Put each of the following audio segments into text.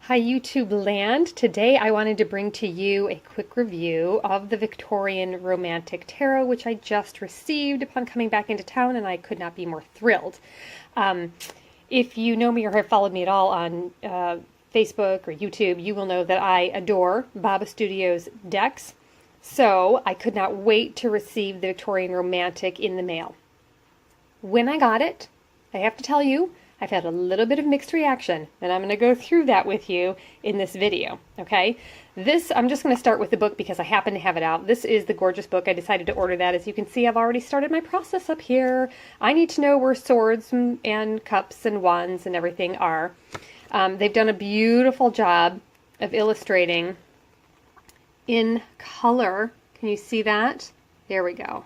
Hi YouTube land. Today I wanted to bring to you a quick review of the Victorian Romantic Tarot, which I just received upon coming back into town, and I could not be more thrilled. If you know me or have followed me at all on Facebook or YouTube, you will know that I adore Baba Studio's decks, so I could not wait to receive the Victorian Romantic in the mail. When I got it, I have to tell you, I've had a little bit of mixed reaction, and I'm going to go through that with you in this video, okay? I'm just going to start with the book because I happen to have it out. This is the gorgeous book. I decided to order that. As you can see, I've already started my process up here. I need to know where swords and cups and wands and everything are. They've done a beautiful job of illustrating in color. Can you see that? There we go.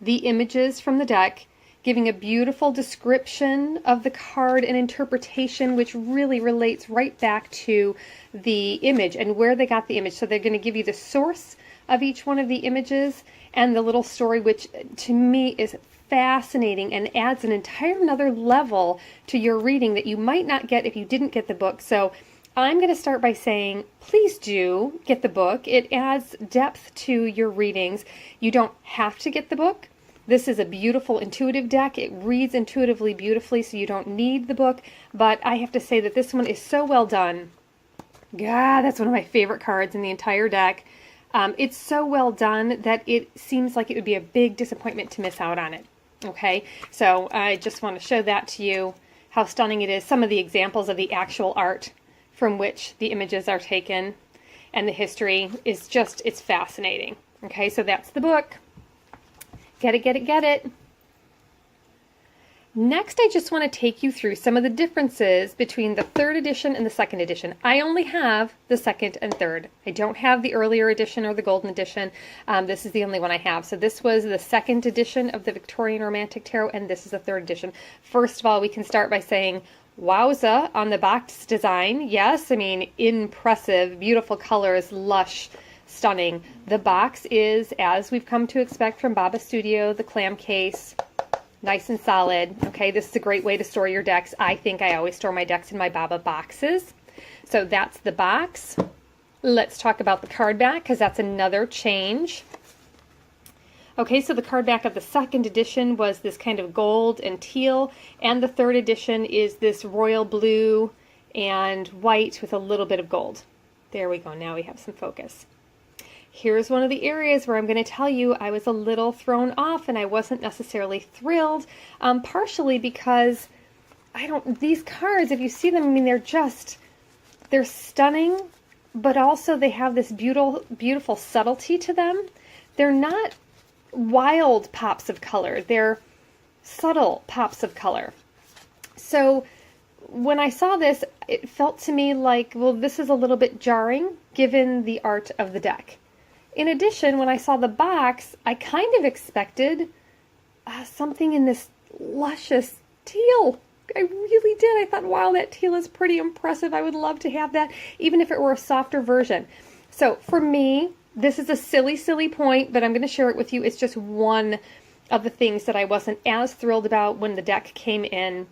The images from the deck, giving a beautiful description of the card and interpretation, which really relates right back to the image and where they got the image. So they're going to give you the source of each one of the images and the little story, which to me is fascinating and adds an entire another level to your reading that you might not get if you didn't get the book. So I'm going to start by saying, please do get the book. It adds depth to your readings. You don't have to get the book. This is a beautiful intuitive deck. It reads intuitively beautifully, so you don't need the book. But I have to say that this one is so well done. God, that's one of my favorite cards in the entire deck. It's so well done that it seems like it would be a big disappointment to miss out on it. Okay, so I just want to show that to you, how stunning it is. Some of the examples of the actual art from which the images are taken and the history is just, it's fascinating. Okay, so that's the book. Get it, get it, get it. Next, I just want to take you through some of the differences between the third edition and the second edition. I only have the second and third. I don't have the earlier edition or the golden edition. This is the only one I have. So this was the second edition of the Victorian Romantic Tarot, and this is the third edition. First of all, we can start by saying, wowza on the box design. Yes, I mean, impressive, beautiful colors, lush, stunning. The box is, as we've come to expect from Baba Studio, the clam case, nice and solid. Okay, this is a great way to store your decks. I think I always store my decks in my Baba boxes. So that's the box. Let's talk about the card back, because that's another change. Okay, so the card back of the second edition was this kind of gold and teal, and the third edition is this royal blue and white with a little bit of gold. There we go, now we have some focus. Here's one of the areas where I'm going to tell you I was a little thrown off and I wasn't necessarily thrilled, partially because these cards, if you see them, I mean, they're stunning, but also they have this beautiful subtlety to them. They're not wild pops of color, they're subtle pops of color. So when I saw this, it felt to me like, well, this is a little bit jarring given the art of the deck. In addition, when I saw the box, I kind of expected something in this luscious teal. I really did. I thought, wow, that teal is pretty impressive. I would love to have that, even if it were a softer version. So for me, this is a silly, silly point, but I'm going to share it with you. It's just one of the things that I wasn't as thrilled about when the deck came in.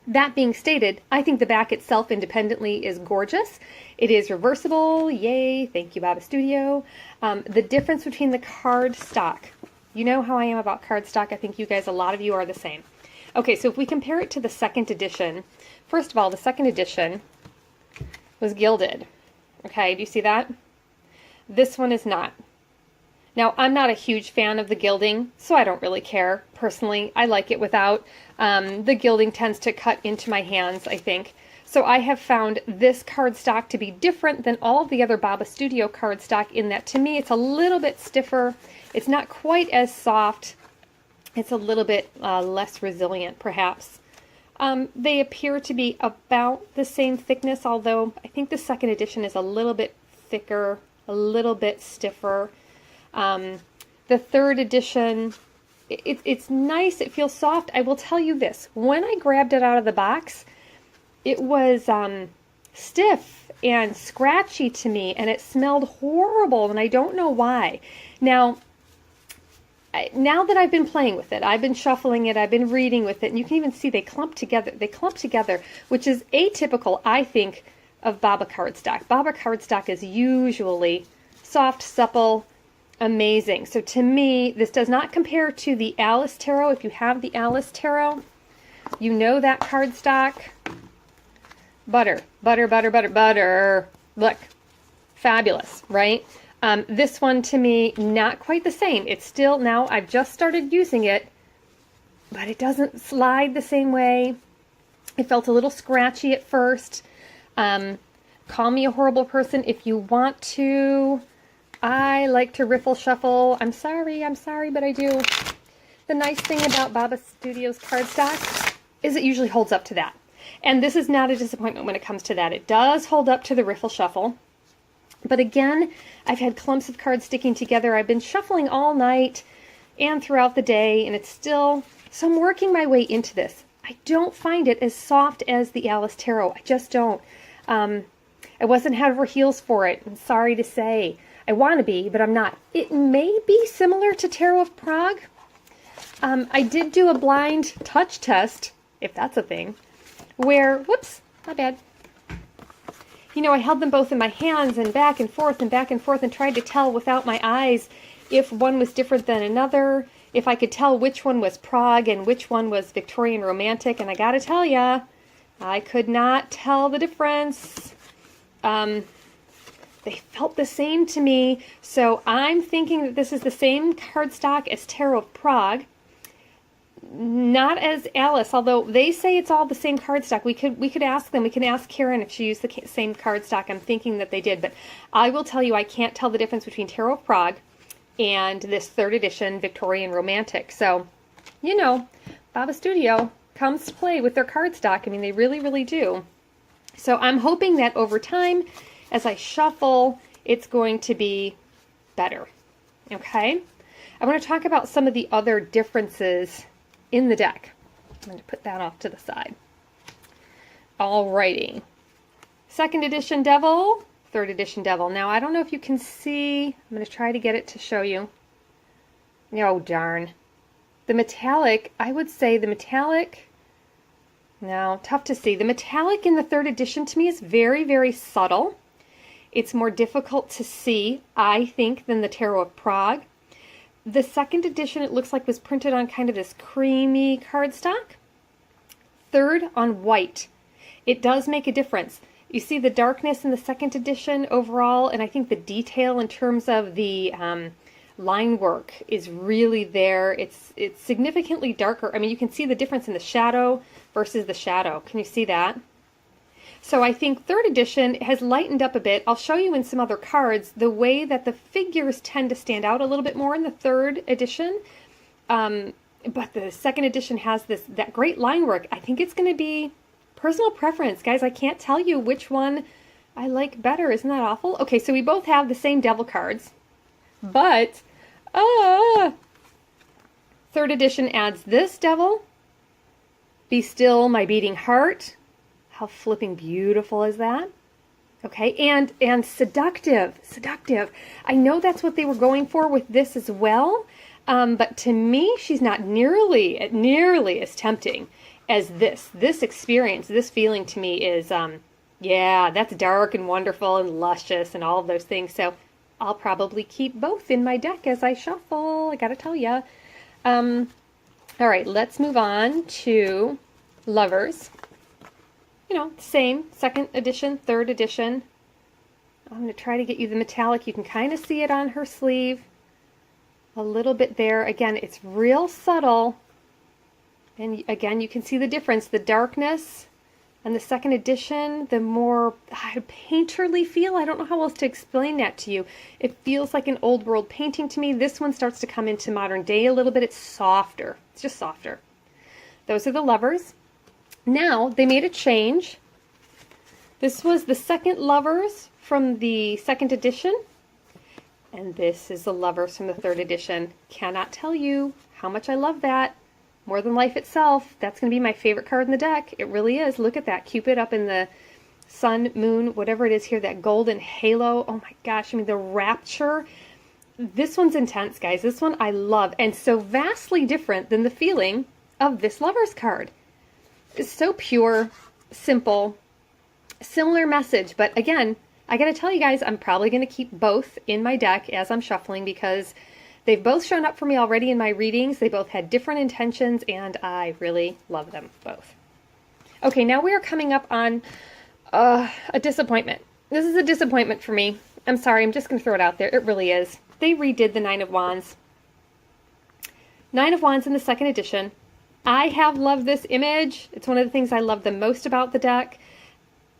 That being stated, I think the back itself independently is gorgeous. It is reversible. Yay. Thank you, Baba Studio. The difference between the cardstock. You know how I am about cardstock. I think you guys, a lot of you are the same. Okay, so if we compare it to the second edition, first of all, the second edition was gilded. Okay, do you see that? This one is not. Now, I'm not a huge fan of the gilding, so I don't really care. Personally, I like it without. The gilding tends to cut into my hands, I think. So I have found this cardstock to be different than all of the other Baba Studio cardstock in that, to me, it's a little bit stiffer. It's not quite as soft. It's a little bit less resilient, perhaps. They appear to be about the same thickness, although I think the second edition is a little bit thicker, a little bit stiffer. The third edition, it's nice, it feels soft. I will tell you this, when I grabbed it out of the box, it was stiff and scratchy to me, and it smelled horrible, and I don't know why. Now that I've been playing with it, I've been shuffling it, I've been reading with it, and you can even see they clump together. They clump together, which is atypical, I think, of Baba cardstock. Baba cardstock is usually soft, supple, amazing. So to me, this does not compare to the Alice Tarot. If you have the Alice Tarot, you know that cardstock. Butter, butter, butter, butter, butter. Look, fabulous, right? This one to me, not quite the same. It's still, now I've just started using it, but it doesn't slide the same way. It felt a little scratchy at first. Call me a horrible person if you want to. I like to riffle shuffle. I'm sorry, but I do. The nice thing about Baba Studios cardstock is it usually holds up to that. And this is not a disappointment when it comes to that. It does hold up to the riffle shuffle. But again, I've had clumps of cards sticking together. I've been shuffling all night and throughout the day, and it's still, so I'm working my way into this. I don't find it as soft as the Alice Tarot. I just don't. I wasn't head over heels for it. I'm sorry to say. I want to be, but I'm not. It may be similar to Tarot of Prague. I did do a blind touch test, if that's a thing, where, whoops, my bad. You know, I held them both in my hands and back and forth and tried to tell without my eyes if one was different than another, if I could tell which one was Prague and which one was Victorian Romantic, and I gotta tell ya, I could not tell the difference. They felt the same to me, so I'm thinking that this is the same cardstock as Tarot of Prague. Not as Alice, although they say it's all the same cardstock. We could ask them. We can ask Karen if she used the same cardstock. I'm thinking that they did, but I will tell you I can't tell the difference between Tarot of Prague and this 3rd edition Victorian Romantic. So, you know, Baba Studio comes to play with their cardstock. I mean, they really, really do. So I'm hoping that over time, as I shuffle, it's going to be better. Okay? I want to talk about some of the other differences in the deck. I'm going to put that off to the side. Alrighty. 2nd edition Devil, 3rd edition Devil. Now, I don't know if you can see. I'm going to try to get it to show you. Oh, darn. The metallic, I would say the metallic, no, tough to see. The metallic in the 3rd edition to me is very, very subtle. It's more difficult to see, I think, than the Tarot of Prague. The 2nd edition, it looks like, was printed on kind of this creamy cardstock. 3rd on white. It does make a difference. You see the darkness in the 2nd edition overall, and I think the detail in terms of the line work is really there. It's significantly darker. I mean, you can see the difference in the shadow versus the shadow. Can you see that? So I think 3rd edition has lightened up a bit. I'll show you in some other cards the way that the figures tend to stand out a little bit more in the 3rd edition. But the 2nd edition has that great line work. I think it's going to be personal preference. Guys, I can't tell you which one I like better. Isn't that awful? Okay, so we both have the same devil cards. But, 3rd edition adds this devil. Be still, my beating heart. How flipping beautiful is that? Okay, and seductive. I know that's what they were going for with this as well, but to me, she's not nearly as tempting as this. This experience, this feeling to me is, yeah, that's dark and wonderful and luscious and all of those things. So I'll probably keep both in my deck as I shuffle. I gotta tell ya. All right, let's move on to Lovers. You know, same, 2nd edition, 3rd edition. I'm going to try to get you the metallic. You can kind of see it on her sleeve. A little bit there. Again, it's real subtle. And again, you can see the difference. The darkness and the 2nd edition, the more painterly feel. I don't know how else to explain that to you. It feels like an old world painting to me. This one starts to come into modern day a little bit. It's softer. It's just softer. Those are the Lovers. Now, they made a change. This was the 2nd Lovers from the 2nd edition, and this is the Lovers from the 3rd edition. Cannot tell you how much I love that. More than life itself. That's going to be my favorite card in the deck. It really is. Look at that. Cupid up in the sun, moon, whatever it is here, that golden halo. Oh my gosh, I mean, the rapture. This one's intense, guys. This one I love, and so vastly different than the feeling of this Lovers card. It's so pure, simple. Similar message, but again, I gotta tell you guys, I'm probably gonna keep both in my deck as I'm shuffling because they've both shown up for me already in my readings. They both had different intentions, and I really love them both. Okay, now we are coming up on a disappointment. This is a disappointment for me. I'm sorry, I'm just gonna throw it out there. It really is. They redid the Nine of Wands. Nine of Wands in the second edition. I have loved this image. It's one of the things I love the most about the deck.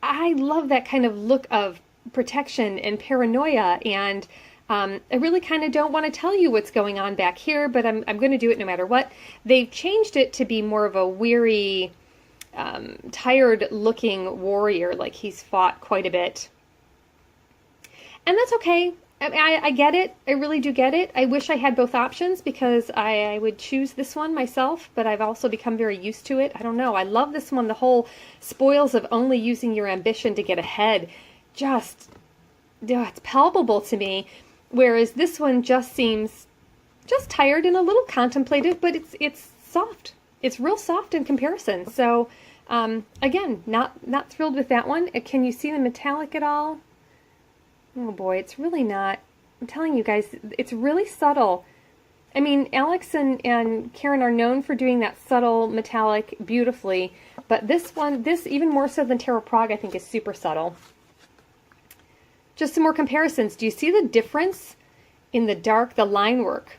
I love that kind of look of protection and paranoia, and I really kind of don't want to tell you what's going on back here, but I'm going to do it no matter what. They've changed it to be more of a weary, tired-looking warrior, like he's fought quite a bit. And that's okay. I get it. I really do get it. I wish I had both options because I would choose this one myself, but I've also become very used to it. I don't know. I love this one. The whole spoils of only using your ambition to get ahead. Just, it's palpable to me. Whereas this one just seems just tired and a little contemplative, but it's soft. It's real soft in comparison. So, again, not thrilled with that one. Can you see the metallic at all? Oh boy, it's really not. I'm telling you guys, it's really subtle. I mean, Alex and Karen are known for doing that subtle metallic beautifully, but this one, even more so than Tarot Prague, I think is super subtle. Just some more comparisons. Do you see the difference in the dark, the line work,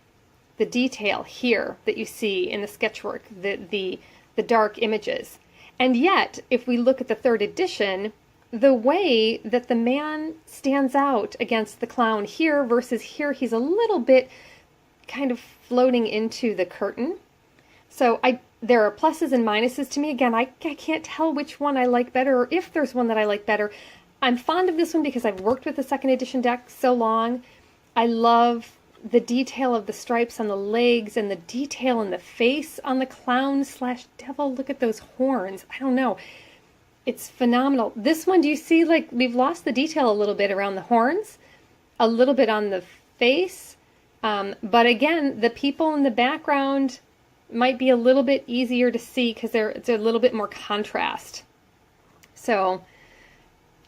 the detail here that you see in the sketchwork, the dark images? And yet, if we look at the third edition, the way that the man stands out against the clown here versus here, he's a little bit kind of floating into the curtain. So there are pluses and minuses to me. Again, I can't tell which one I like better or if there's one that I like better. I'm fond of this one because I've worked with the second edition deck so long. I love the detail of the stripes on the legs and the detail in the face on the clown / devil. Look at those horns. I don't know. It's phenomenal. This one, do you see, like, we've lost the detail a little bit around the horns, a little bit on the face, but again, the people in the background might be a little bit easier to see because it's a little bit more contrast. So,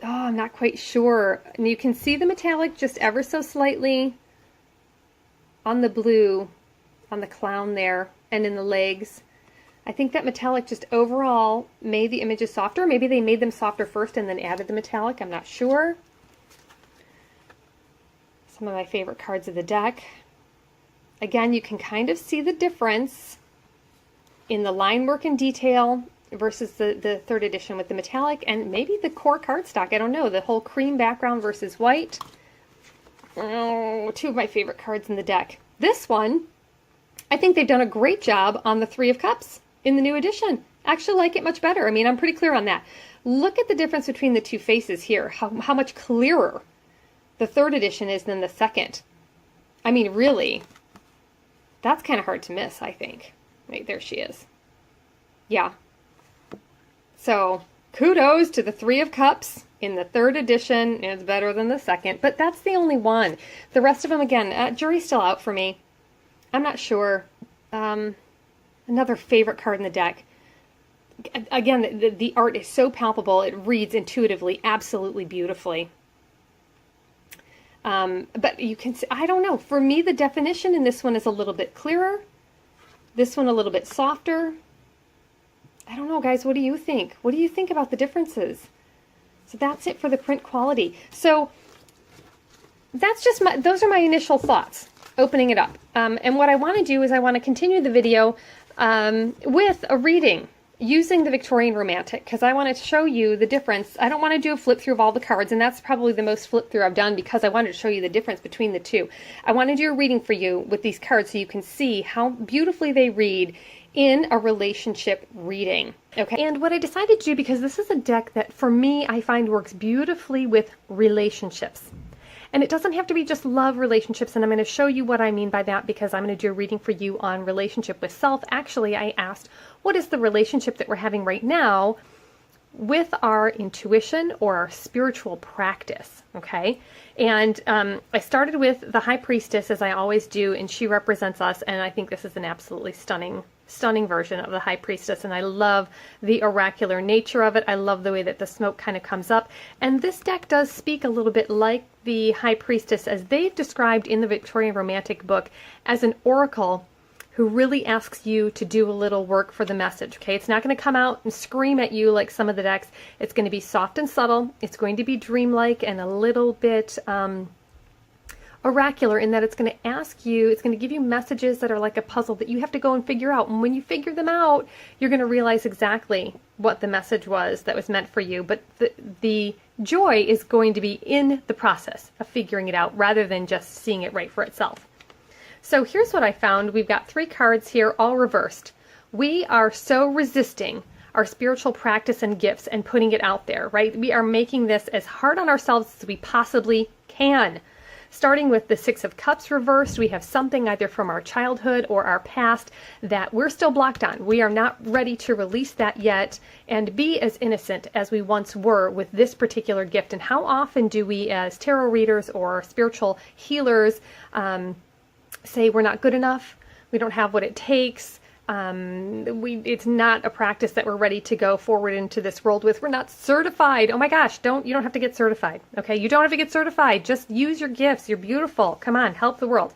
I'm not quite sure. And you can see the metallic just ever so slightly on the blue, on the clown there, and in the legs. I think that metallic just overall made the images softer. Maybe they made them softer first and then added the metallic. I'm not sure. Some of my favorite cards of the deck. Again, you can kind of see the difference in the line work and detail versus the third edition with the metallic and maybe the core cardstock. I don't know. The whole cream background versus white. Oh, two of my favorite cards in the deck. This one, I think they've done a great job on the Three of Cups in the new edition. Actually like it much better. I mean, I'm pretty clear on that. Look at the difference between the two faces here. How much clearer the third edition is than the second. I mean, really, that's kind of hard to miss, I think. Right, there she is. Yeah. So, kudos to the Three of Cups in the third edition. It's better than the second, but that's the only one. The rest of them, again, jury's still out for me. I'm not sure. Another favorite card in the deck. Again, the art is so palpable. It reads intuitively, absolutely beautifully. But you can see, I don't know. For me, the definition in this one is a little bit clearer. This one a little bit softer. I don't know, guys. What do you think? What do you think about the differences? So that's it for the print quality. So that's just those are my initial thoughts, opening it up. And what I want to do is I want to continue the video with a reading using the Victorian Romantic because I want to show you the difference. I don't want to do a flip through of all the cards, and that's probably the most flip through I've done because I wanted to show you the difference between the two. I want to do a reading for you with these cards so you can see how beautifully they read in a relationship reading. Okay, and what I decided to do, because this is a deck that for me I find works beautifully with relationships. And it doesn't have to be just love relationships, and I'm going to show you what I mean by that because I'm going to do a reading for you on relationship with self. Actually, I asked, what is the relationship that we're having right now with our intuition or our spiritual practice, okay? And I started with the High Priestess, as I always do, and she represents us, and I think this is an absolutely stunning stunning version of the High Priestess, and I love the oracular nature of it. I love the way that the smoke kind of comes up. And this deck does speak a little bit like the High Priestess, as they've described in the Victorian Romantic book, as an oracle who really asks you to do a little work for the message, okay? It's not going to come out and scream at you like some of the decks. It's going to be soft and subtle. It's going to be dreamlike and a little bit oracular, in that it's going to ask you, it's going to give you messages that are like a puzzle that you have to go and figure out. And when you figure them out, you're going to realize exactly what the message was that was meant for you. But the joy is going to be in the process of figuring it out rather than just seeing it right for itself. So here's what I found. We've got 3 cards here, all reversed. We are so resisting our spiritual practice and gifts and putting it out there, right? We are making this as hard on ourselves as we possibly can. Starting with the 6 of Cups reversed, we have something either from our childhood or our past that we're still blocked on. We are not ready to release that yet and be as innocent as we once were with this particular gift. And how often do we, as tarot readers or spiritual healers, say we're not good enough, we don't have what it takes, it's not a practice that we're ready to go forward into this world with. We're not certified. Oh my gosh, you don't have to get certified. Okay, you don't have to get certified. Just use your gifts. You're beautiful. Come on, help the world.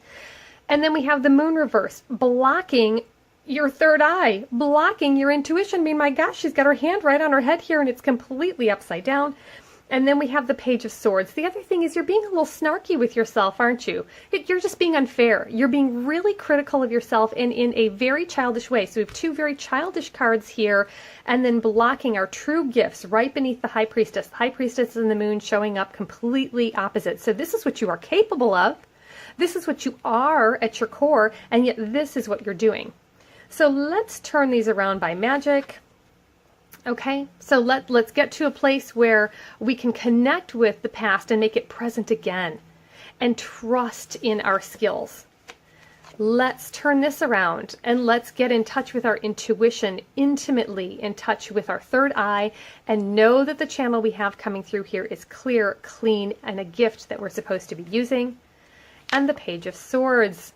And then we have the Moon reversed, blocking your third eye, blocking your intuition. I mean, my gosh, she's got her hand right on her head here and it's completely upside down. And then we have the Page of Swords. The other thing is you're being a little snarky with yourself, aren't you? You're just being unfair. You're being really critical of yourself and in a very childish way. So we have 2 very childish cards here, and then blocking our true gifts right beneath the High Priestess. The High Priestess and the Moon showing up completely opposite. So this is what you are capable of. This is what you are at your core, and yet this is what you're doing. So let's turn these around by magic. Okay, so let's get to a place where we can connect with the past and make it present again and trust in our skills. Let's turn this around and let's get in touch with our intuition, intimately in touch with our third eye, and know that the channel we have coming through here is clear, clean, and a gift that we're supposed to be using. And the Page of Swords.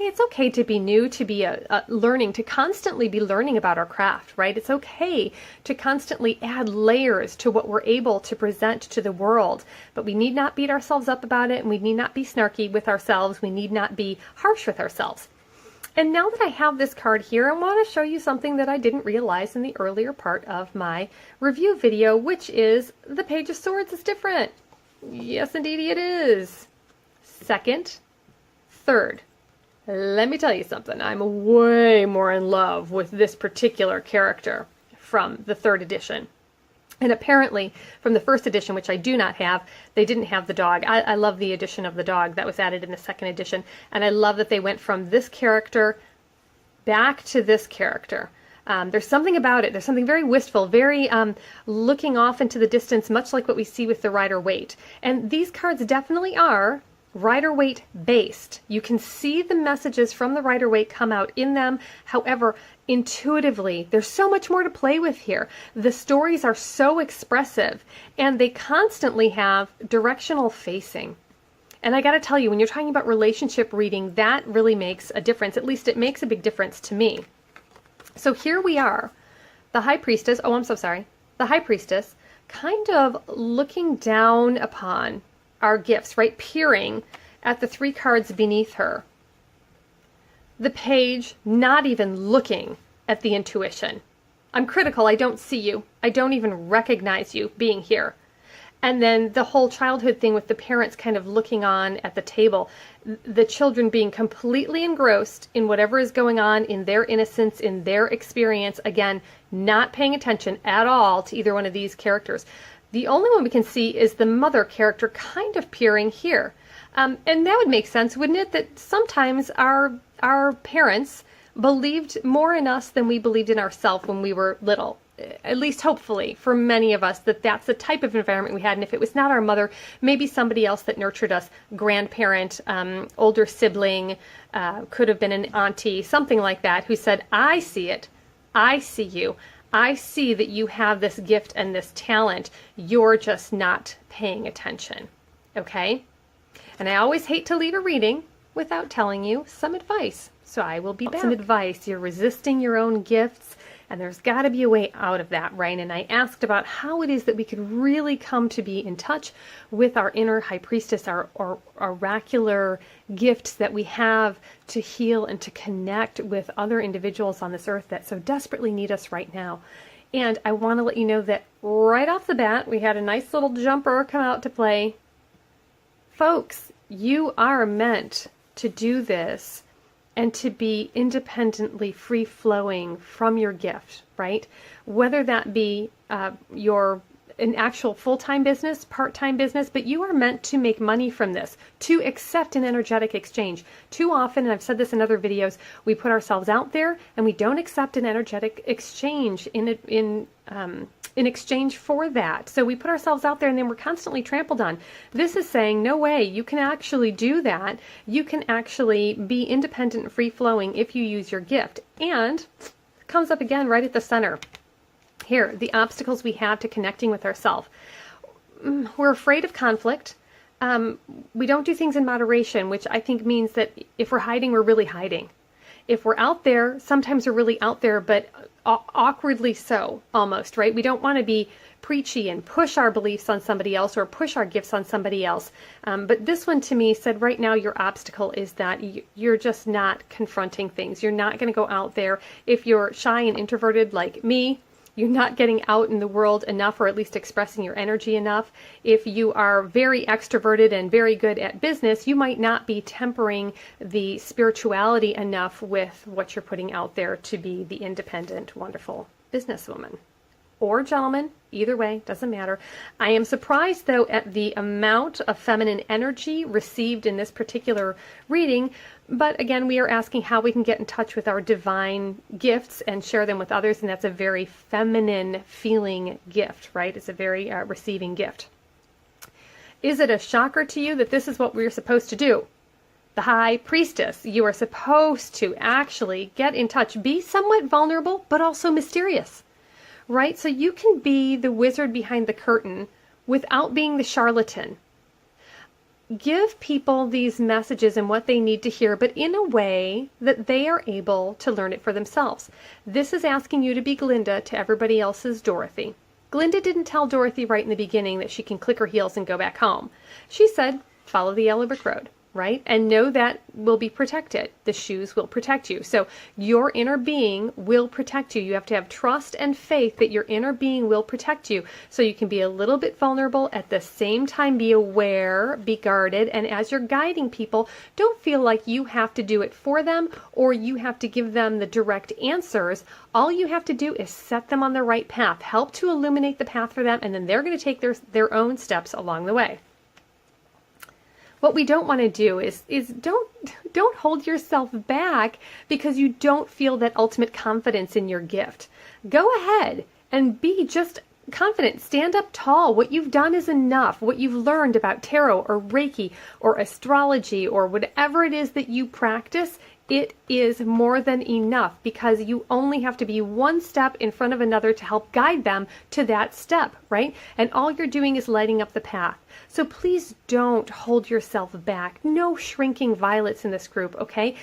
It's okay to be new, to be learning, to constantly be learning about our craft, right? It's okay to constantly add layers to what we're able to present to the world, but we need not beat ourselves up about it, and we need not be snarky with ourselves. We need not be harsh with ourselves. And now that I have this card here, I want to show you something that I didn't realize in the earlier part of my review video, which is the Page of Swords is different. Yes, indeed it is. Second, third. Let me tell you something. I'm way more in love with this particular character from the 3rd edition. And apparently from the 1st edition, which I do not have, they didn't have the dog. I love the addition of the dog that was added in the 2nd edition. And I love that they went from this character back to this character. There's something about it. There's something very wistful, very looking off into the distance, much like what we see with the Rider-Waite. And these cards definitely are Rider-Waite based. You can see the messages from the Rider-Waite come out in them. However, intuitively, there's so much more to play with here. The stories are so expressive, and they constantly have directional facing. And I got to tell you, when you're talking about relationship reading, that really makes a difference. At least it makes a big difference to me. So here we are, the High Priestess. Oh, I'm so sorry. The High Priestess, kind of looking down upon our gifts, right? Peering at the 3 cards beneath her. The Page not even looking at the intuition. I'm critical. I don't see you. I don't even recognize you being here. And then the whole childhood thing with the parents kind of looking on at the table. The children being completely engrossed in whatever is going on in their innocence, in their experience. Again, not paying attention at all to either one of these characters. The only one we can see is the mother character kind of peering here. And that would make sense, wouldn't it? That sometimes our parents believed more in us than we believed in ourselves when we were little. At least hopefully for many of us that's the type of environment we had. And if it was not our mother, maybe somebody else that nurtured us, grandparent, older sibling, could have been an auntie, something like that, who said, I see it. I see you. I see that you have this gift and this talent. You're just not paying attention. Okay? And I always hate to leave a reading without telling you some advice. So I will be back. Some advice. You're resisting your own gifts, and there's got to be a way out of that, right? And I asked about how it is that we could really come to be in touch with our inner high priestess, our oracular gifts that we have to heal and to connect with other individuals on this earth that so desperately need us right now. And I want to let you know that right off the bat, we had a nice little jumper come out to play. Folks, you are meant to do this and to be independently free-flowing from your gift, right? Whether that be an actual full-time business, part-time business, but you are meant to make money from this, to accept an energetic exchange. Too often, and I've said this in other videos, we put ourselves out there and we don't accept an energetic exchange in exchange for that. So we put ourselves out there and then we're constantly trampled on. This is saying, no way, you can actually do that. You can actually be independent and free-flowing if you use your gift. And it comes up again right at the center. Here, the obstacles we have to connecting with ourselves. We're afraid of conflict. We don't do things in moderation, which I think means that if we're hiding, we're really hiding. If we're out there, sometimes we're really out there, but awkwardly so, almost, right? We don't want to be preachy and push our beliefs on somebody else or push our gifts on somebody else. But this one to me said right now your obstacle is that you're just not confronting things. You're not going to go out there. If you're shy and introverted like me, you're not getting out in the world enough, or at least expressing your energy enough. If you are very extroverted and very good at business, you might not be tempering the spirituality enough with what you're putting out there to be the independent, wonderful businesswoman. Or gentleman, either way, doesn't matter. I am surprised, though, at the amount of feminine energy received in this particular reading. But again, we are asking how we can get in touch with our divine gifts and share them with others. And that's a very feminine feeling gift, right? It's a very receiving gift. Is it a shocker to you that this is what we're supposed to do? The high priestess, you are supposed to actually get in touch, be somewhat vulnerable, but also mysterious. Right? So you can be the wizard behind the curtain without being the charlatan. Give people these messages and what they need to hear, but in a way that they are able to learn it for themselves. This is asking you to be Glinda to everybody else's Dorothy. Glinda didn't tell Dorothy right in the beginning that she can click her heels and go back home. She said, follow the yellow brick road. Right? And know that will be protected. The shoes will protect you. So your inner being will protect you. You have to have trust and faith that your inner being will protect you. So you can be a little bit vulnerable, at the same time be aware, be guarded, and as you're guiding people, don't feel like you have to do it for them or you have to give them the direct answers. All you have to do is set them on the right path, help to illuminate the path for them, and then they're going to take their own steps along the way. What we don't want to do is don't hold yourself back because you don't feel that ultimate confidence in your gift. Go ahead and be just confident. Stand up tall. What you've done is enough. What you've learned about tarot or Reiki or astrology or whatever it is that you practice, it is more than enough because you only have to be one step in front of another to help guide them to that step, right? And all you're doing is lighting up the path. So please don't hold yourself back. No shrinking violets in this group, okay?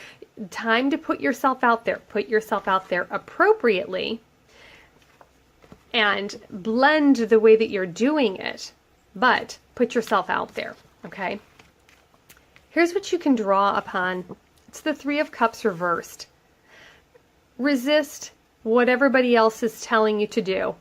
Time to put yourself out there. Put yourself out there appropriately and blend the way that you're doing it, but put yourself out there, okay? Here's what you can draw upon. It's the Three of Cups reversed. Resist what everybody else is telling you to do.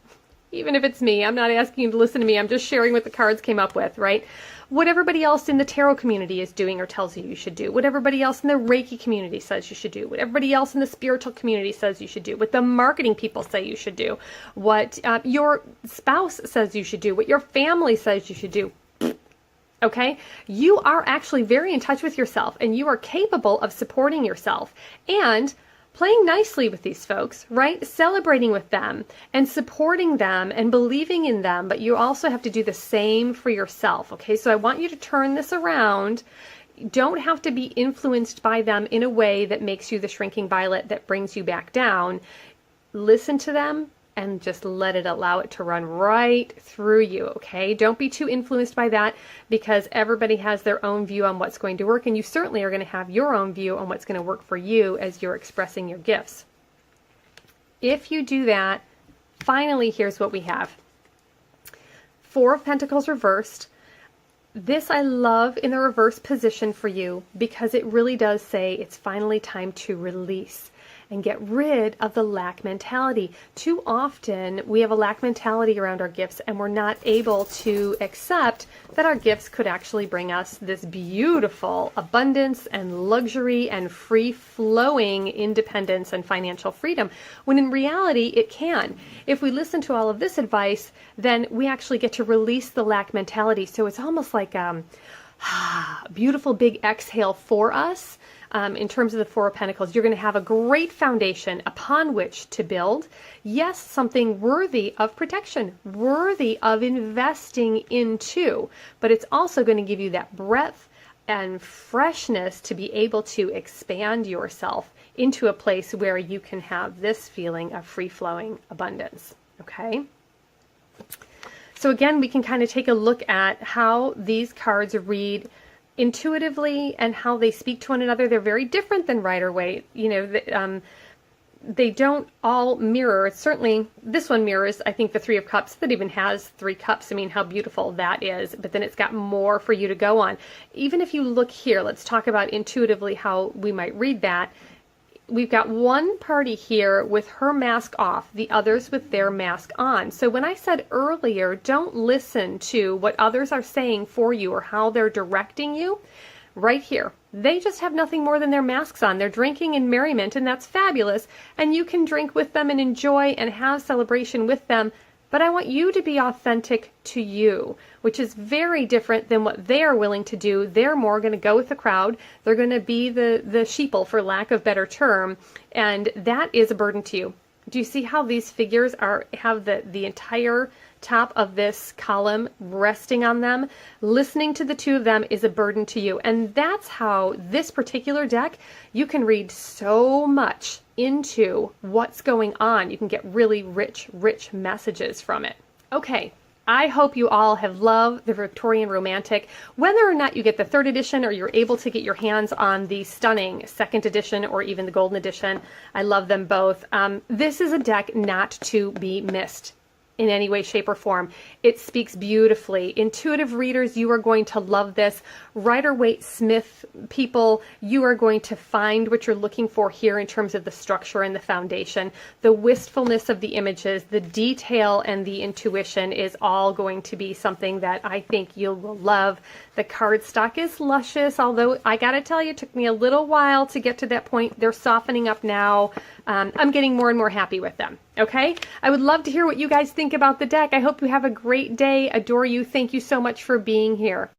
Even if it's me, I'm not asking you to listen to me. I'm just sharing what the cards came up with, right? What everybody else in the tarot community is doing or tells you you should do. What everybody else in the Reiki community says you should do. What everybody else in the spiritual community says you should do. What the marketing people say you should do. What your spouse says you should do. What your family says you should do. Okay? You are actually very in touch with yourself and you are capable of supporting yourself and playing nicely with these folks, right? Celebrating with them and supporting them and believing in them, but you also have to do the same for yourself, okay? So I want you to turn this around. You don't have to be influenced by them in a way that makes you the shrinking violet that brings you back down. Listen to them and just allow it to run right through you, okay? Don't be too influenced by that, because everybody has their own view on what's going to work, and you certainly are going to have your own view on what's going to work for you as you're expressing your gifts. If you do that, finally, here's what we have. Four of Pentacles reversed. This I love in the reverse position for you, because it really does say it's finally time to release and get rid of the lack mentality. Too often we have a lack mentality around our gifts, and we're not able to accept that our gifts could actually bring us this beautiful abundance and luxury and free-flowing independence and financial freedom, when in reality it can. If we listen to all of this advice, then we actually get to release the lack mentality. So it's almost like a beautiful big exhale for us. In terms of the Four of Pentacles, you're going to have a great foundation upon which to build. Yes, something worthy of protection, worthy of investing into, but it's also going to give you that breadth and freshness to be able to expand yourself into a place where you can have this feeling of free-flowing abundance, okay? So again, we can kind of take a look at how these cards read intuitively and how they speak to one another. They're very different than Rider-Waite. You know, they don't all mirror. Certainly, this one mirrors, I think, the Three of Cups. That even has 3 cups. I mean, how beautiful that is. But then it's got more for you to go on. Even if you look here, let's talk about intuitively how we might read that. We've got one party here with her mask off, the others with their mask on. So when I said earlier, don't listen to what others are saying for you or how they're directing you, right here, they just have nothing more than their masks on. They're drinking in merriment, and that's fabulous. And you can drink with them and enjoy and have celebration with them. But I want you to be authentic to you, which is very different than what they are willing to do. They're more going to go with the crowd. They're going to be the sheeple, for lack of a better term, and that is a burden to you. Do you see how these figures have the entire top of this column resting on them? Listening to the two of them is a burden to you, and that's how this particular deck, you can read so much into what's going on. You can get really rich messages from it. Okay, I hope you all have loved the Victorian Romantic. Whether or not you get the 3rd edition or you're able to get your hands on the stunning 2nd edition or even the Golden edition, I love them both. This is a deck not to be missed in any way, shape, or form. It speaks beautifully. Intuitive readers, you are going to love this. Waite Smith people, you are going to find what you're looking for here in terms of the structure and the foundation. The wistfulness of the images, the detail, and the intuition is all going to be something that I think you will love. The cardstock is luscious, although I gotta tell you, it took me a little while to get to that point. They're softening up now. I'm getting more and more happy with them. Okay? I would love to hear what you guys think about the deck. I hope you have a great day. Adore you. Thank you so much for being here.